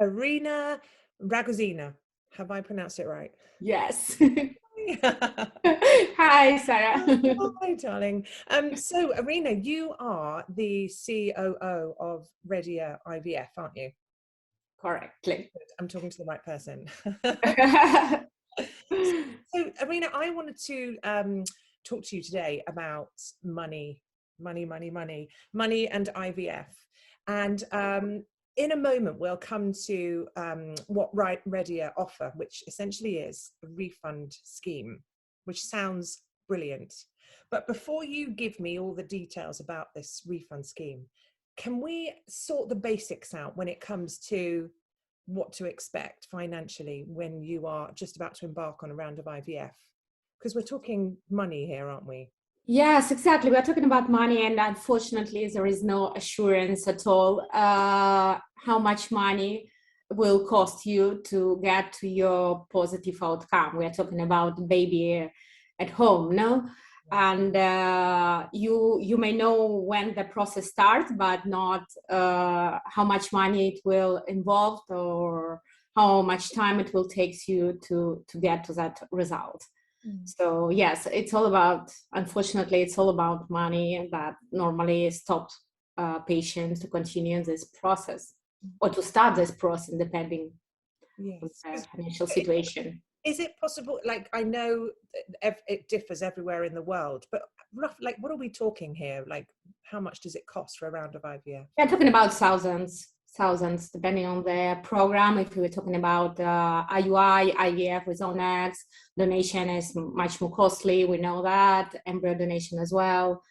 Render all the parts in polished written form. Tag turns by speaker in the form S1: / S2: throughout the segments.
S1: Arina Rogozina. Have I pronounced it right?
S2: Yes. Hi, Sarah.
S1: Hi, darling. So, Arina, you are the COO of Redia IVF, aren't you?
S2: Correctly.
S1: Good. I'm talking to the right person. So, Arina, I wanted to talk to you today about money, and IVF. And in a moment, we'll come to what Redia offer, which essentially is a refund scheme, which sounds brilliant. But before you give me all the details about this refund scheme, can we sort the basics out when it comes to what to expect financially when you are just about to embark on a round of IVF? Because we're talking money here, aren't we?
S2: Yes, exactly. We're talking about money, and unfortunately, there is no assurance at all how much money will cost you to get to your positive outcome. We are talking about baby at home, no? And you may know when the process starts, but not how much money it will involve or how much time it will take you to get to that result. So yes, it's all about, unfortunately, it's all about money, and that normally stops patients to continue this process or to start this process, depending on
S1: Yes.
S2: their financial situation.
S1: Is it possible, like, I know it differs everywhere in the world, but like, what are we talking here? Like, how much does it cost for a round of IVF?
S2: We're talking about thousands, depending on the program. If we were talking about IUI, IVF with own eggs, donation is much more costly. We know that. Embryo donation as well.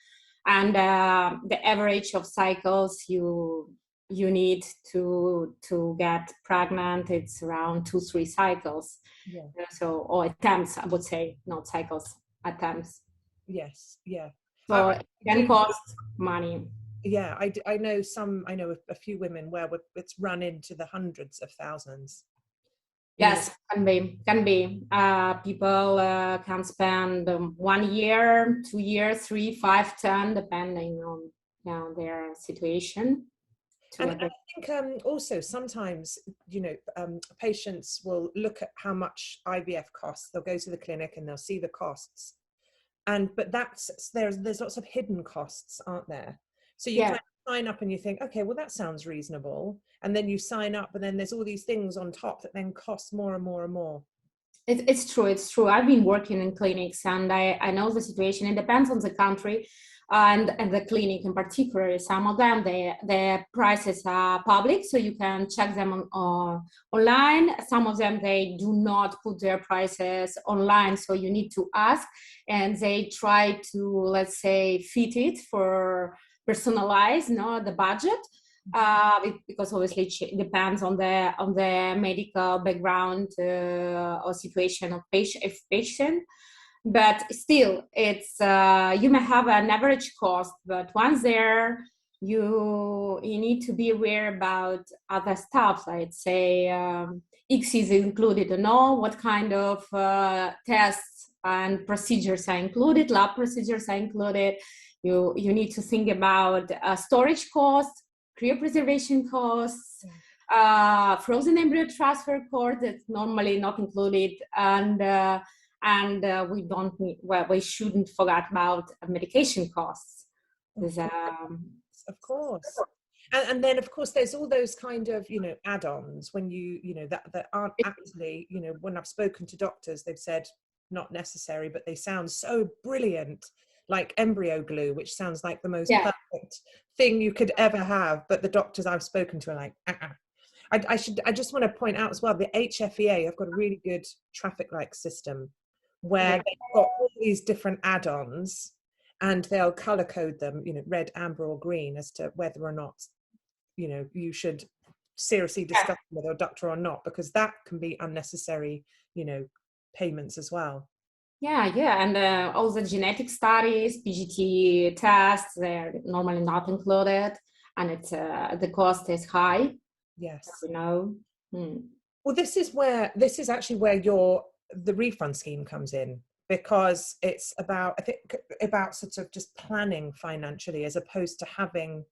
S2: And the average of cycles you need to get pregnant, it's around 2-3 cycles.
S1: Yeah.
S2: So, or attempts, I would say, not cycles, attempts.
S1: Yes. Yeah.
S2: So it can cost money.
S1: Yeah, I know a few women where it's run into the hundreds of thousands.
S2: Yes, can be. People can spend 1 year, 2 years, 3, 5, 10, depending on their situation.
S1: And I think also sometimes, patients will look at how much IVF costs. They'll go to the clinic and they'll see the costs. But there's lots of hidden costs, aren't there? So you kind of sign up and you think, okay, well, that sounds reasonable. And then you sign up and then there's all these things on top that then cost more and more and more.
S2: It's true. I've been working in clinics, and I know the situation. It depends on the country and the clinic in particular. Some of them, the prices are public, so you can check them online. Some of them, they do not put their prices online, so you need to ask, and they try to, let's say, fit it for personalize, the budget. Because obviously it depends on the medical background or situation of patient. But still, it's you may have an average cost, but once there, you need to be aware about other stuff. I'd say X is included or no, what kind of tests and procedures are included, lab procedures are included. You need to think about storage costs, cryopreservation costs, frozen embryo transfer costs that's normally not included, and we shouldn't forget about medication costs.
S1: Of course. And then, of course, there's all those kind of, add-ons when that aren't actually, when I've spoken to doctors, they've said not necessary, but they sound so brilliant, like embryo glue, which sounds like the most perfect thing you could ever have. But the doctors I've spoken to are like, I just want to point out as well, the HFEA have got a really good traffic light system where they've got all these different add-ons, and they'll color code them, red, amber, or green, as to whether or not, you should seriously discuss with a doctor or not, because that can be unnecessary, payments as well.
S2: And all the genetic studies, PGT tests, they're normally not included, and it's the cost is high.
S1: Yes.
S2: Well,
S1: this is actually where the refund scheme comes in, because it's about, I think, about sort of just planning financially, as opposed to having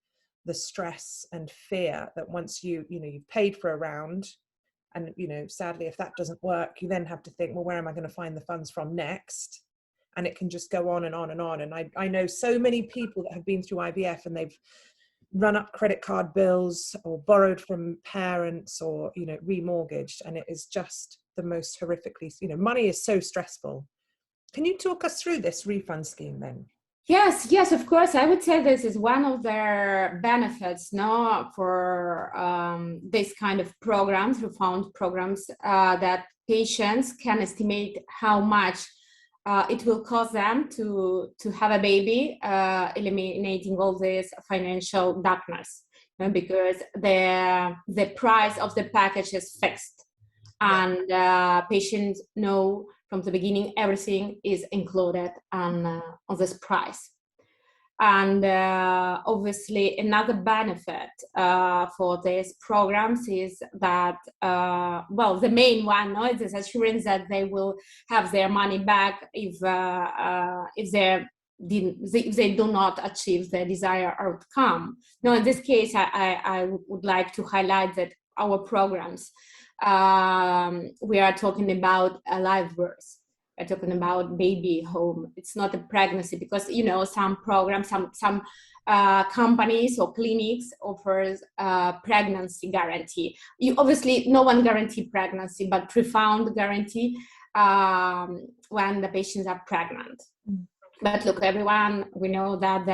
S1: the stress and fear that once you've paid for a round, and sadly if that doesn't work, you then have to think, well, where am I going to find the funds from next? And it can just go on and on and on. And I know so many people that have been through IVF and they've run up credit card bills or borrowed from parents or remortgaged, and it is just the most horrifically, money is so stressful. Can you talk us through this refund scheme then?
S2: Yes, of course. I would say this is one of their benefits, no, for this kind of programs, refund programs, that patients can estimate how much it will cost them to have a baby, eliminating all this financial darkness, because the price of the package is fixed, and patients know from the beginning everything is included on this price. And obviously another benefit for these programs is that, the main one, no, is this assurance that they will have their money back if they do not achieve the desired outcome. Now, in this case, I would like to highlight that our programs, we are talking about a live birth. We're talking about baby home. It's not a pregnancy, because some programs, some companies or clinics offers pregnancy guarantee. Obviously no one guarantee pregnancy, but refund guarantee when the patients are pregnant. But look, everyone, we know that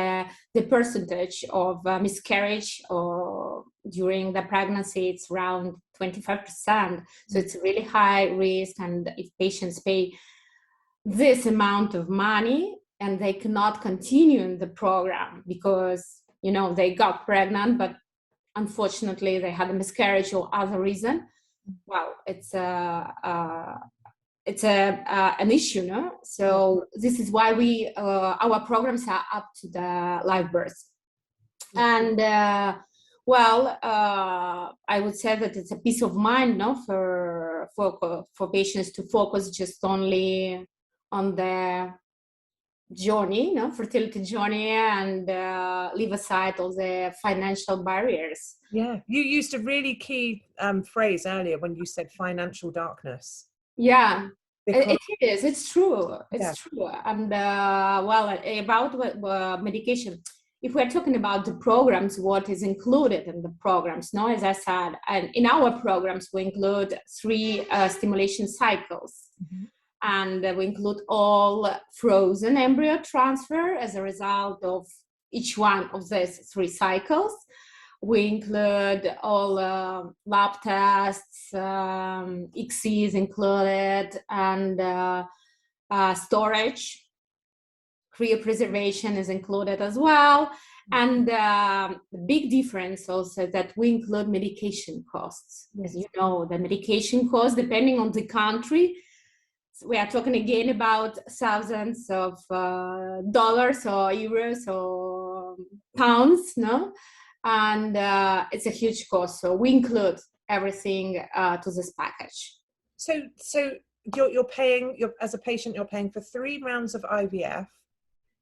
S2: the percentage of miscarriage or during the pregnancy, it's around 25%. So it's a really high risk. And if patients pay this amount of money and they cannot continue in the program because, they got pregnant, but unfortunately they had a miscarriage or other reason, well, it's an issue, no? So this is why our programs are up to the live birth. And I would say that it's a peace of mind, no, for patients to focus just only on the journey, fertility journey, and leave aside all the financial barriers.
S1: Yeah, you used a really key phrase earlier when you said financial darkness.
S2: Yeah, it is. It's true. It's true. And about medication, if we're talking about the programs, what is included in the programs, no, as I said, and in our programs, we include 3 stimulation cycles. Mm-hmm. And we include all frozen embryo transfer as a result of each one of these 3 cycles. We include all lab tests, ICSI is included, and storage, cryopreservation is included as well. And the big difference also that we include medication costs. As you know, the medication costs, depending on the country, we are talking again about thousands of dollars or euros or pounds, no? And it's a huge cost. So we include everything to this package.
S1: So you're paying, as a patient, you're paying for 3 rounds of IVF,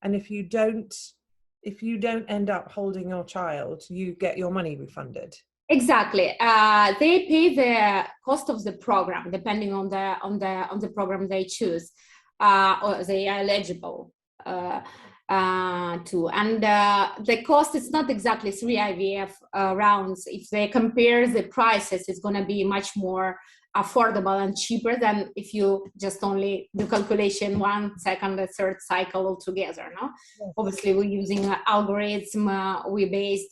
S1: and if you don't end up holding your child, you get your money refunded.
S2: Exactly. They pay the cost of the program depending on the program they choose, or they are eligible to. And the cost is not exactly 3 IVF rounds. If they compare the prices, it's going to be much more affordable and cheaper than if you just only do calculation 1, 2nd, and 3rd cycle altogether. No, yes. Obviously we're using an algorithm. We base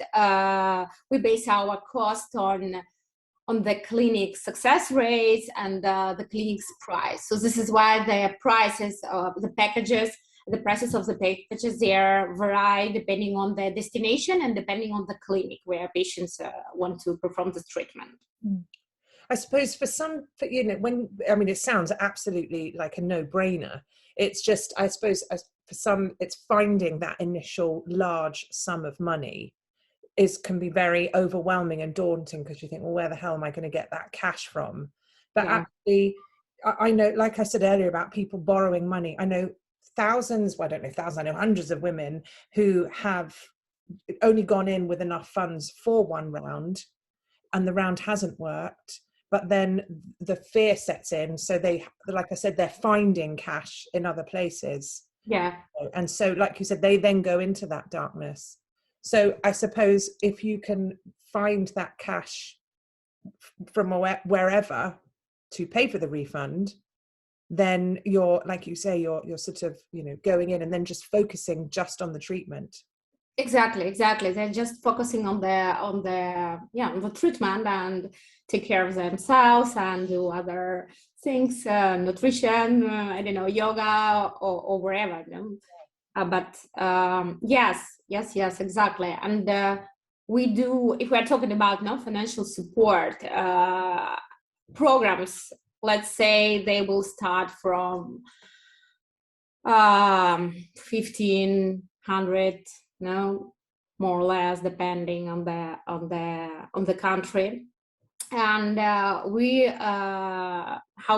S2: our cost on the clinic success rates and the clinic's price. So this is why the prices of the packages. The prices of the packages, they vary depending on the destination and depending on the clinic where patients want to perform this treatment.
S1: I suppose for some, it sounds absolutely like a no-brainer. It's just, I suppose, for some, it's finding that initial large sum of money can be very overwhelming and daunting, because you think, well, where the hell am I going to get that cash from? But actually, I know, like I said earlier about people borrowing money, I know thousands, well, I don't know thousands, I know hundreds of women who have only gone in with enough funds for one round, and the round hasn't worked, but then the fear sets in. So they, like I said, they're finding cash in other places.
S2: Yeah.
S1: And so, like you said, they then go into that darkness. So I suppose if you can find that cash from wherever to pay for the refund, then you're, like you say, you're sort of, you know, going in and then just focusing just on the treatment.
S2: Exactly. They're just focusing on the treatment and take care of themselves and do other things, nutrition, I don't know, yoga or wherever. You know? But yes, exactly. And we do, if we're talking about financial support programs, let's say they will start from 1,500, more or less, depending on the country. And how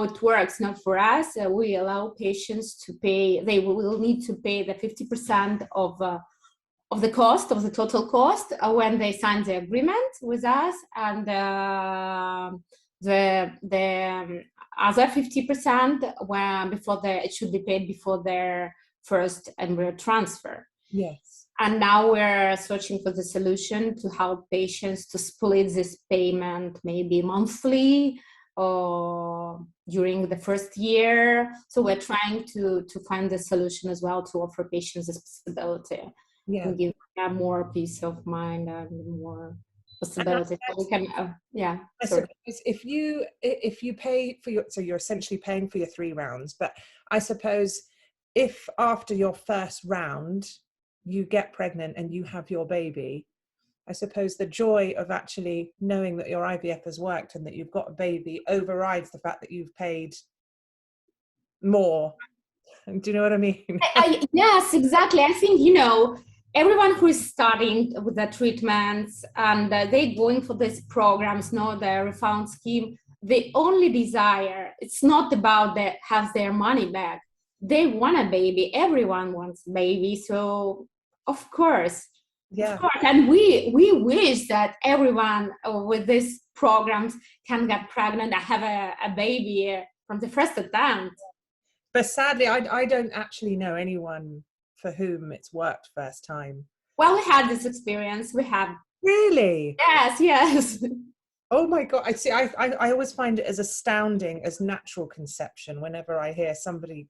S2: it works now for us, we allow patients to pay. They will need to pay the 50% of the cost, of the total cost, when they sign the agreement with us, and the other 50% it should be paid before their first embryo transfer.
S1: Yes.
S2: And now we're searching for the solution to help patients to split this payment, maybe monthly or during the first year. So we're trying to find the solution as well, to offer patients this possibility.
S1: Yeah.
S2: And give them more peace of mind and more possibilities. So we can,
S1: I suppose if you pay for so you're essentially paying for your 3 rounds, but I suppose if after your first round you get pregnant and you have your baby, I suppose the joy of actually knowing that your IVF has worked and that you've got a baby overrides the fact that you've paid more. Do you know what I mean?
S2: Yes, exactly. I think, everyone who is starting with the treatments and they're going for these programs, the refund scheme, the only desire, it's not about have their money back. They want a baby. Everyone wants a baby. So, of course.
S1: Yeah.
S2: Of course. And we wish that everyone with these programs can get pregnant and have a baby from the first attempt.
S1: But sadly, I don't actually know anyone for whom it's worked first time.
S2: Well, we had this experience. We have.
S1: Really?
S2: Yes.
S1: Oh my God. I see. I always find it as astounding as natural conception whenever I hear somebody,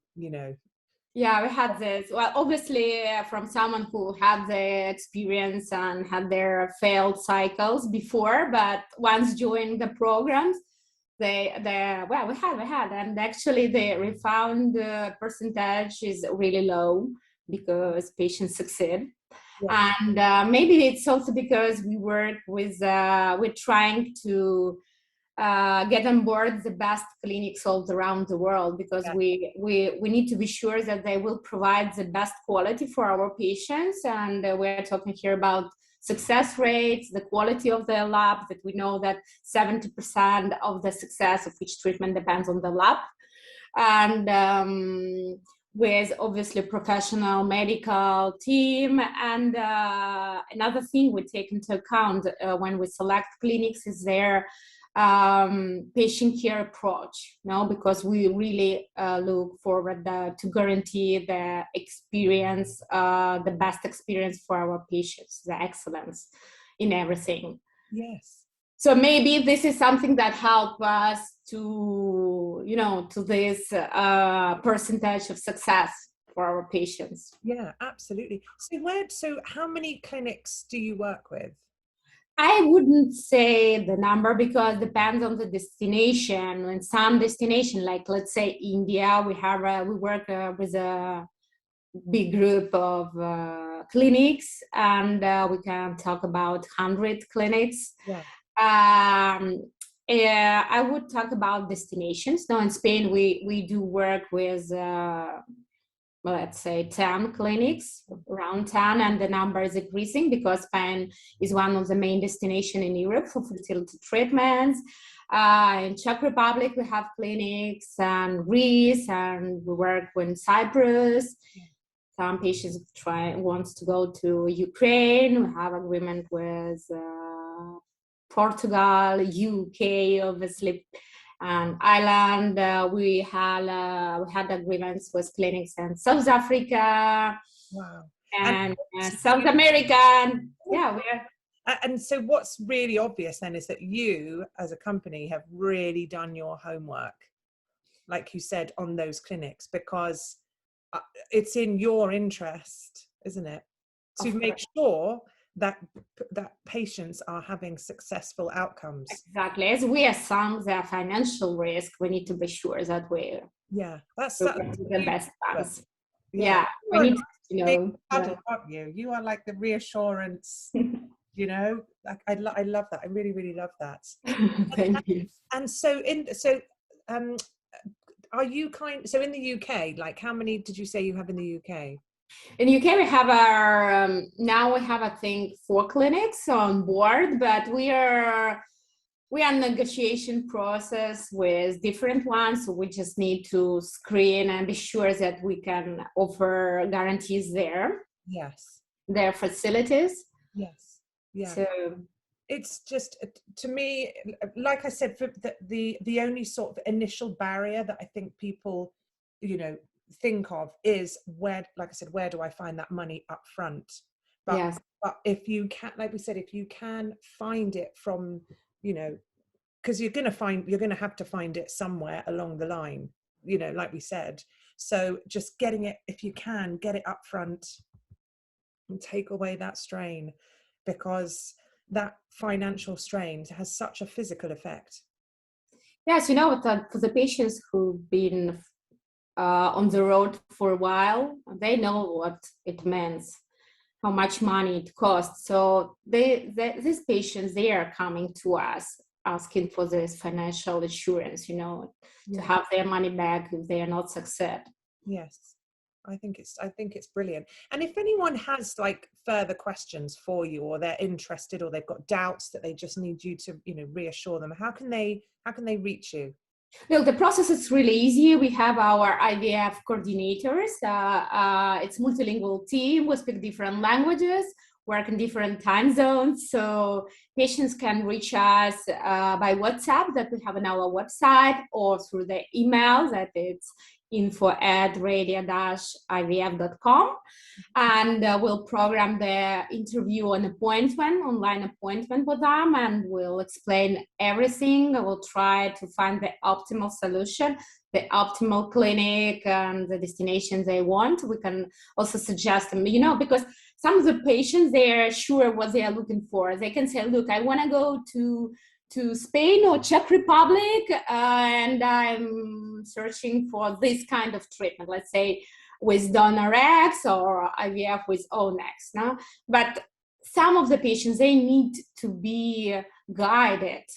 S2: Yeah, we had this. Well, obviously from someone who had the experience and had their failed cycles before, but once joined the programs, we had, and actually the refund percentage is really low because patients succeed. Yeah. And maybe it's also because we work with, we're trying to get on board the best clinics all around the world, because we need to be sure that they will provide the best quality for our patients. And we're talking here about success rates, the quality of the lab, that we know that 70% of the success of each treatment depends on the lab. And with obviously professional medical team. And another thing we take into account when we select clinics is their patient care approach, because we really look forward to guarantee the experience, the best experience for our patients, the excellence in everything.
S1: Yes.
S2: So maybe this is something that helps us to, to this percentage of success for our patients.
S1: Yeah, absolutely. So how many clinics do you work with?
S2: I wouldn't say the number, because it depends on the destination. In some destination, like let's say India, we work with a big group of clinics, and we can talk about 100 clinics.
S1: Yeah.
S2: I would talk about destinations. Now in Spain, we do work with let's say 10 clinics, around 10, and the number is increasing because Spain is one of the main destinations in Europe for fertility treatments. In Czech Republic, we have clinics, and Greece, and we work in Cyprus. some patients wants to go to Ukraine. We have agreement with Portugal, UK, obviously, and Ireland. We had agreements with clinics in South Africa.
S1: Wow.
S2: And South America. Yeah, we are.
S1: And so what's really obvious then is that you as a company have really done your homework, like you said, on those clinics, because it's in your interest, isn't it, to make sure that patients are having successful outcomes.
S2: Exactly. As we assume the financial risk, we need to be sure that
S1: that's
S2: the best ones.
S1: Yeah,
S2: we need to
S1: aren't you? You are like the reassurance. You know, I love that. I really, really love that.
S2: Thank you.
S1: And so are you so in the UK, like how many did you say you have in the UK?
S2: In the UK, we have now we have, I think, 4 clinics on board, but we are in negotiation process with different ones. So we just need to screen and be sure that we can offer guarantees there.
S1: Yes.
S2: Their facilities.
S1: Yes. Yeah.
S2: So
S1: it's just, to me, like I said, the only sort of initial barrier that I think people, think of is where do I find that money up front? But,
S2: yes.
S1: But if you can, like we said, if you can find it from, because you're going to have to find it somewhere along the line, like we said. So just getting it, if you can, get it up front and take away that strain, because that financial strain has such a physical effect.
S2: Yes, for the patients who've been on the road for a while, they know what it means, how much money it costs. So these patients, they are coming to us asking for this financial assurance, to have their money back if they are not success.
S1: Yes. I think it's brilliant. And if anyone has like further questions for you, or they're interested, or they've got doubts that they just need you to, reassure them, how can they reach you?
S2: Look, the process is really easy. We have our Ivf Coordinators. It's multilingual team. We speak different languages, work in different time zones. So patients can reach us by WhatsApp that we have on our website, or through the email that it's info@redia-ivf.com, and we'll program the interview online appointment with them, and we'll explain everything. We'll try to find the optimal solution, the optimal clinic, and the destination they want. We can also suggest them, because some of the patients, they're sure what they are looking for. They can say, look, I want to go to Spain or Czech Republic, and I'm searching for this kind of treatment, let's say with donor X or IVF with own X. No? But some of the patients, they need to be guided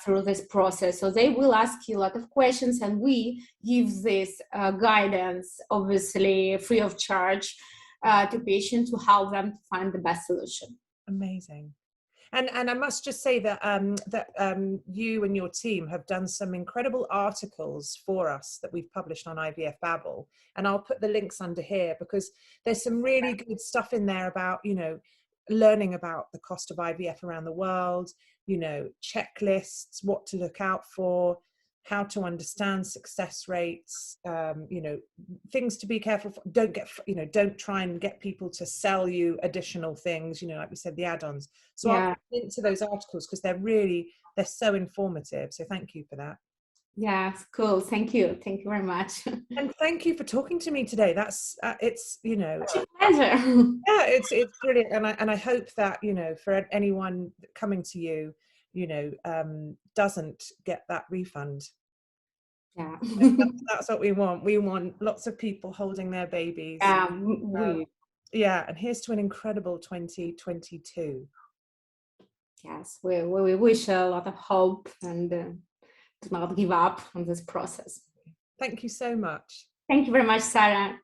S2: through this process. So they will ask you a lot of questions, and we give this guidance, obviously free of charge, to patients to help them to find the best solution.
S1: Amazing. And I must just say that you and your team have done some incredible articles for us that we've published on IVF Babble, and I'll put the links under here, because there's some really good stuff in there about, learning about the cost of IVF around the world, checklists, what to look out for, how to understand success rates, things to be careful for. Don't try and get people to sell you additional things, like we said, the add-ons. So I'll link to those articles, because they're so informative. So thank you for that.
S2: Yeah, cool. Thank you very much.
S1: And thank you for talking to me today. That's it's
S2: it's a pleasure.
S1: Yeah, it's brilliant. And I hope that, for anyone coming to you, doesn't get that refund.
S2: Yeah.
S1: That's what we want. We want lots of people holding their babies. Yeah, and here's to an incredible 2022.
S2: Yes, we wish a lot of hope, and do not give up on this process.
S1: Thank you so much.
S2: Thank you very much, Sarah.